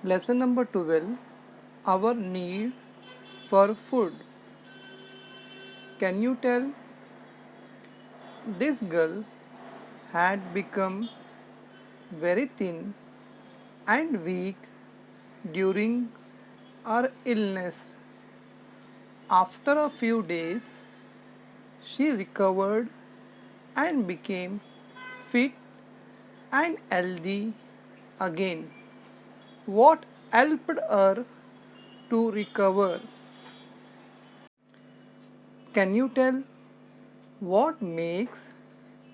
Lesson number 12, our need for food. Can you tell? This girl had become very thin and weak during her illness. After a few days, she recovered and became fit and healthy again. What helped her to recover? Can you tell what makes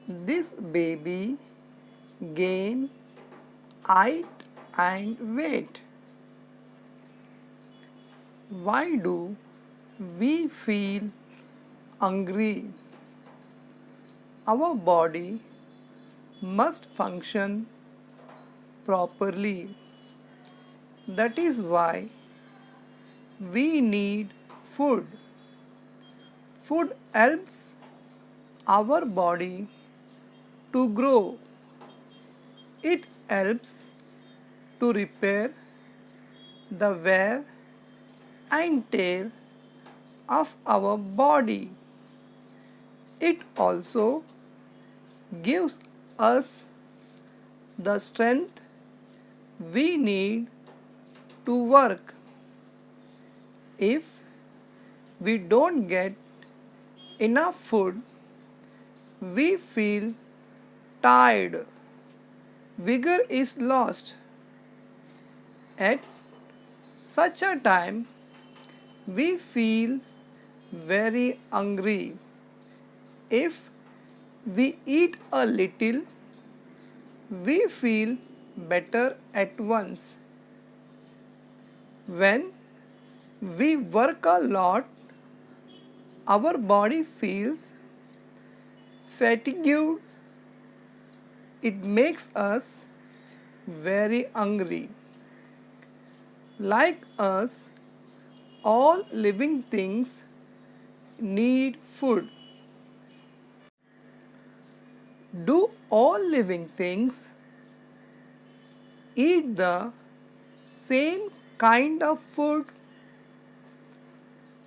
this baby gain height and weight? Why do we feel hungry? Our body must function properly. That is why we need food. Food helps our body to grow. It helps to repair the wear and tear of our body. It also gives us the strength we need to work. If we don't get enough food, we feel tired. Vigor is lost. At such a time, we feel very hungry. If we eat a little, we feel better at once. When we work a lot, our body feels fatigued. It makes us very hungry. Like us, all living things need food. Do all living things eat the same kind of food?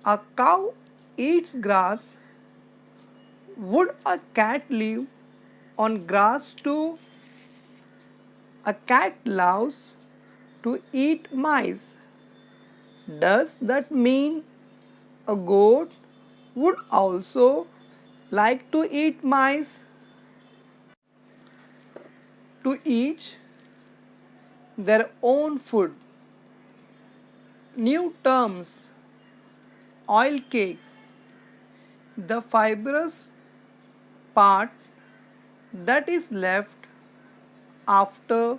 A cow eats grass. Would a cat live on grass too? A cat loves to eat mice. Does that mean a goat would also like to eat mice? To each their own food. New terms: oil cake, the fibrous part that is left after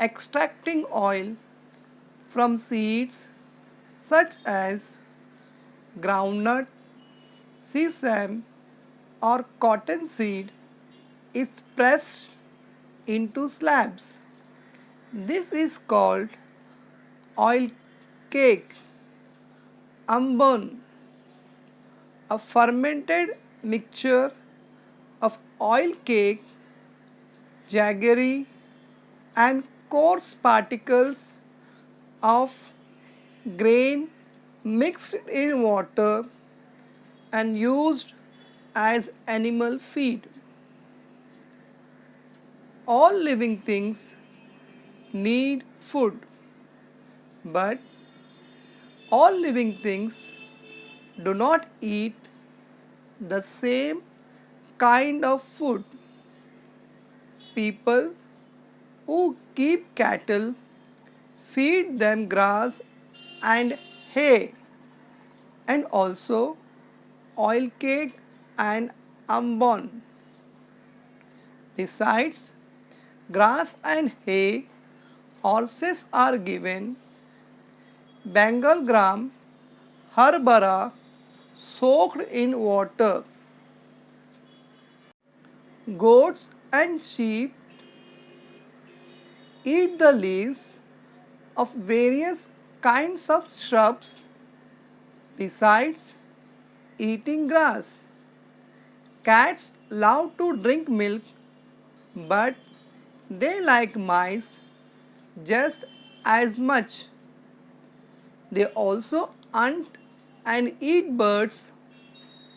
extracting oil from seeds such as groundnut, sesame, or cottonseed is pressed into slabs. This is called oil cake. Ambon, a fermented mixture of oil cake, jaggery, and coarse particles of grain mixed in water and used as animal feed. All living things need food, but all living things do not eat the same kind of food. People who keep cattle feed them grass and hay, and also oil cake and ambon. Besides grass and hay, horses are given Bengal gram harbara soaked in water. Goats and sheep eat the leaves of various kinds of shrubs besides eating grass. Cats love to drink milk, but they like mice just as much. They also hunt and eat birds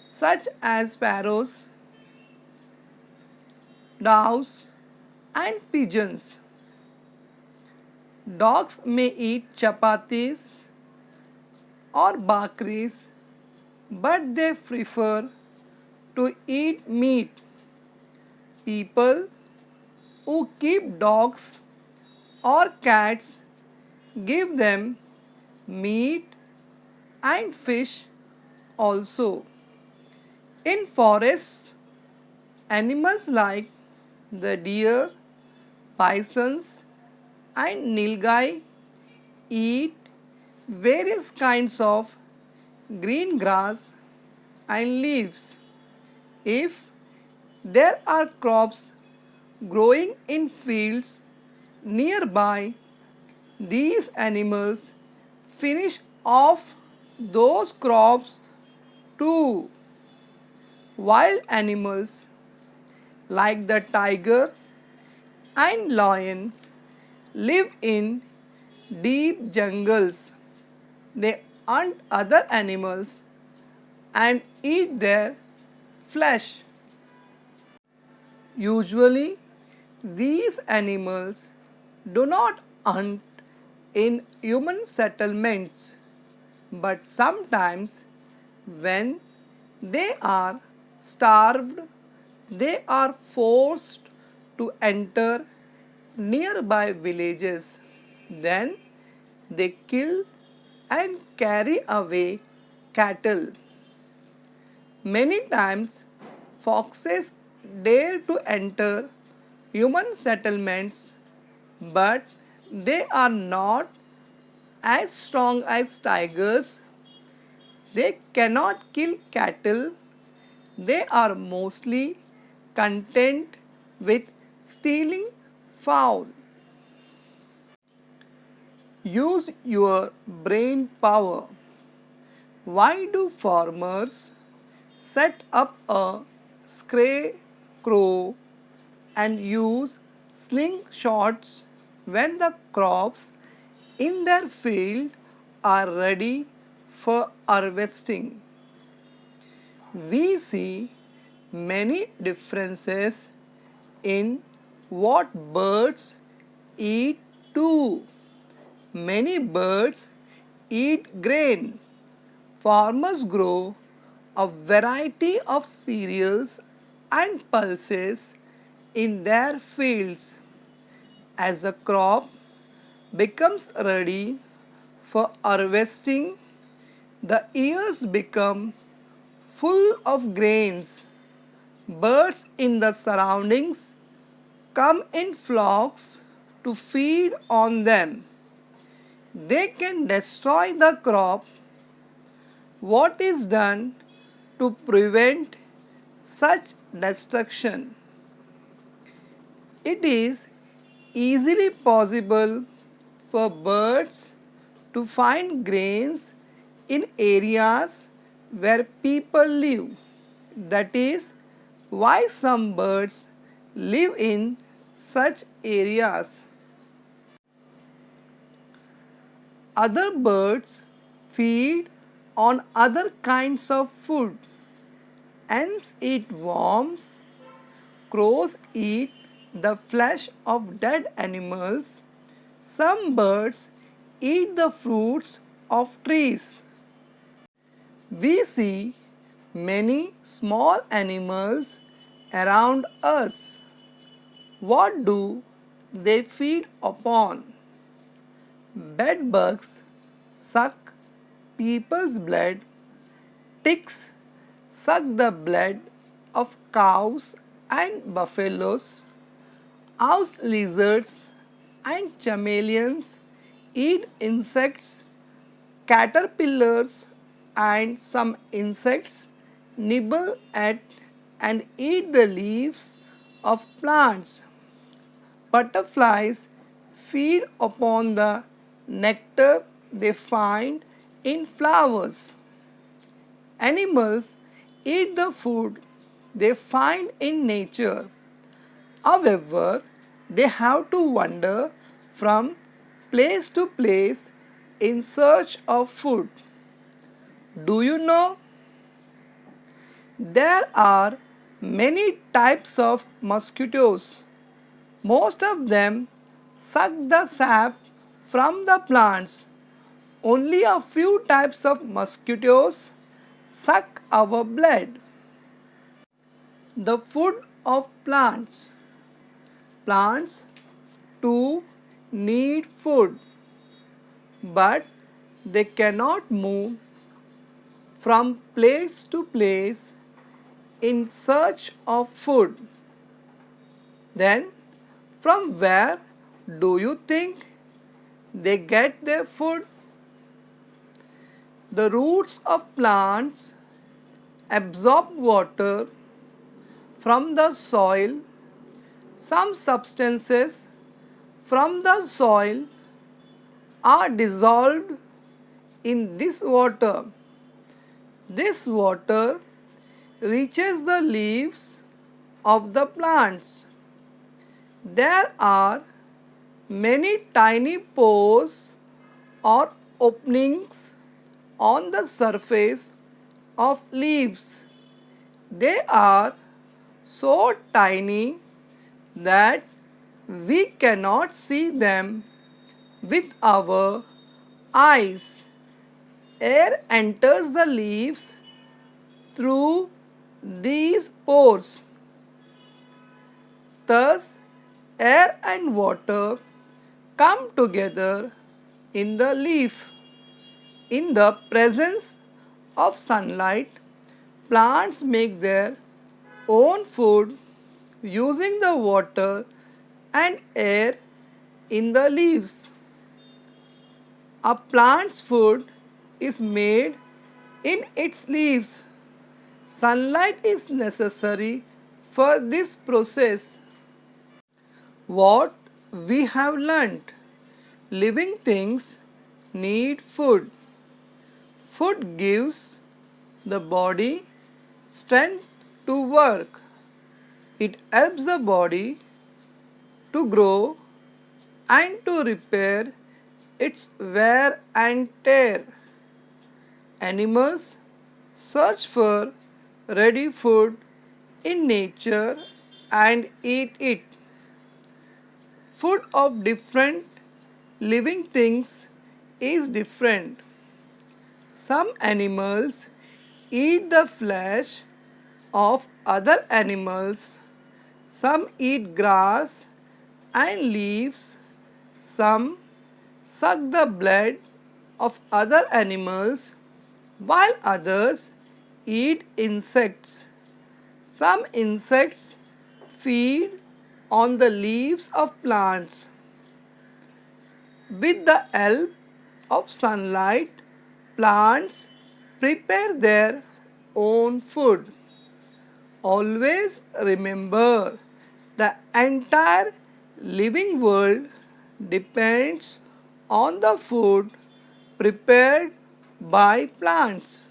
such as sparrows, doves, and pigeons. Dogs may eat chapatis or bakris, but they prefer to eat meat. People who keep dogs or cats give them meat and fish also. In forests, animals like the deer, bisons, and nilgai eat various kinds of green grass and leaves. If there are crops growing in fields nearby, these animals finish off those crops too. Wild animals like the tiger and lion live in deep jungles. They hunt other animals and eat their flesh. Usually, these animals do not hunt in human settlements, but sometimes when they are starved, they are forced to enter nearby villages. Then they kill and carry away cattle. Many times, foxes dare to enter human settlements, but they are not as strong as tigers. They cannot kill cattle. They are mostly content with stealing fowl. Use your brain power. Why do farmers set up a scarecrow and use slingshots when the crops in their field are ready for harvesting? We see many differences in what birds eat too. Many birds eat grain. Farmers grow a variety of cereals and pulses in their fields. As the crop becomes ready for harvesting, the ears become full of grains. Birds in the surroundings come in flocks to feed on them. They can destroy the crop. What is done to prevent such destruction? It is easily possible for birds to find grains in areas where people live. That is why some birds live in such areas. Other birds feed on other kinds of food. Ants eat worms, crows eat the flesh of dead animals. Some birds eat the fruits of trees. We see many small animals around us. What do they feed upon? Bedbugs suck people's blood. Ticks suck the blood of cows and buffaloes. House lizards and chameleons eat insects. Caterpillars and some insects nibble at and eat the leaves of plants. Butterflies feed upon the nectar they find in flowers. Animals eat the food they find in nature. However, they have to wander from place to place in search of food. Do you know? There are many types of mosquitoes. Most of them suck the sap from the plants. Only a few types of mosquitoes suck our blood. The food of plants. Plants too need food, but they cannot move from place to place in search of food. Then, from where do you think they get their food? The roots of plants absorb water from the soil. Some substances from the soil are dissolved in this water. This water reaches the leaves of the plants. There are many tiny pores or openings on the surface of leaves. They are so tiny that we cannot see them with our eyes. Air enters the leaves through these pores. Thus, air and water come together in the leaf. In the presence of sunlight, plants make their own food using the water and air in the leaves. A plant's food is made in its leaves. Sunlight is necessary for this process. What we have learnt: living things need food. Food gives the body strength to work. It helps the body to grow and to repair its wear and tear. Animals search for ready food in nature and eat it. Food of different living things is different. Some animals eat the flesh of other animals. Some eat grass and leaves. Some suck the blood of other animals, while others eat insects. Some insects feed on the leaves of plants. With the help of sunlight, plants prepare their own food. Always remember, the entire living world depends on the food prepared by plants.